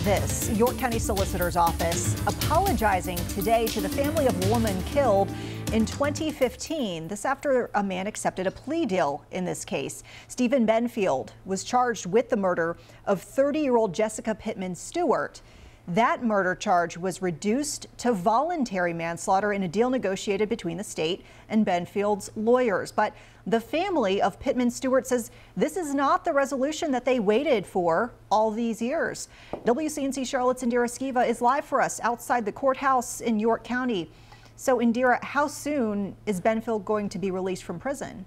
this. York County Solicitor's Office apologizing today to the family of a woman killed in 2015. This after a man accepted a plea deal in this case. Tyler Benfield was charged with the murder of 30-year-old Jessica Stewart. That murder charge was reduced to voluntary manslaughter in a deal negotiated between the state and Benfield's lawyers. But the family of Stewart says this is not the resolution that they waited for all these years. WCNC Charlotte's Indira Skiva is live for us outside the courthouse in York County. So Indira, how soon is Benfield going to be released from prison?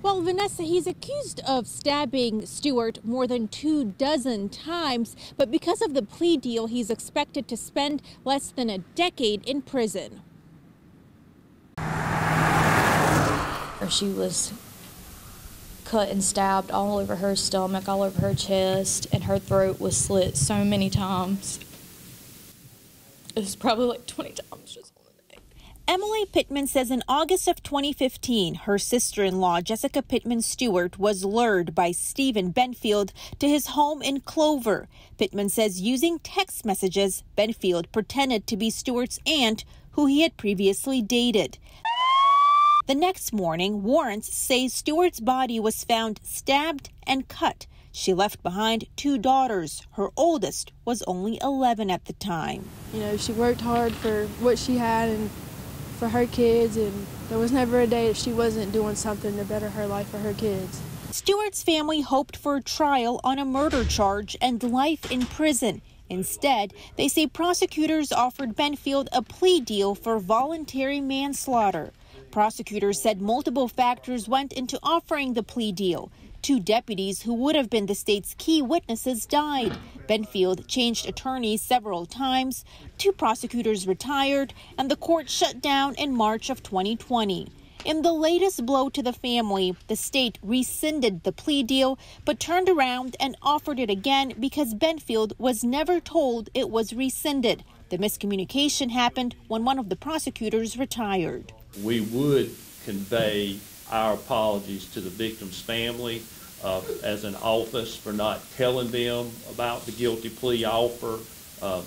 Well, Vanessa, he's accused of stabbing Stewart more than 24 times, but because of the plea deal, he's expected to spend less than a decade in prison. She was cut and stabbed all over her stomach, all over her chest, and her throat was slit so many times. It was probably like 20 times just on the day. Emily Pitman says in August of 2015, her sister-in-law, Jessica Stewart, was lured by Tyler Benfield to his home in Clover. Pitman says using text messages, Benfield pretended to be Stewart's aunt, who he had previously dated. The next morning, warrants say Stewart's body was found stabbed and cut. She left behind 2 daughters. Her oldest was only 11 at the time. You know, she worked hard for what she had and for her kids, and there was never a day that she wasn't doing something to better her life for her kids. Stewart's family hoped for a trial on a murder charge and life in prison. Instead, they say prosecutors offered Benfield a plea deal for voluntary manslaughter. Prosecutors said multiple factors went into offering the plea deal. 2 deputies who would have been the state's key witnesses died. Benfield changed attorneys several times. 2 prosecutors retired, and the court shut down in March of 2020. In the latest blow to the family, the state rescinded the plea deal, but turned around and offered it again because Benfield was never told it was rescinded. The miscommunication happened when one of the prosecutors retired. We would convey our apologies to the victim's family as an office for not telling them about the guilty plea offer.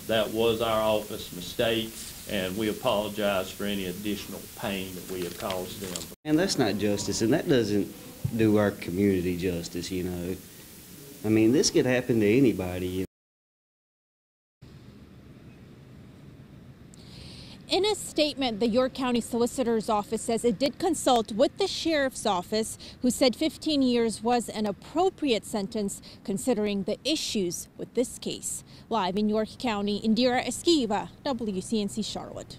That was our office mistake, and we apologize for any additional pain that we have caused them. And that's not justice, and that doesn't do our community justice, you know. I mean, this could happen to anybody. In a statement, the York County Solicitor's Office says it did consult with the Sheriff's Office, who said 15 years was an appropriate sentence considering the issues with this case. Live in York County, Indira Skiva, WCNC Charlotte.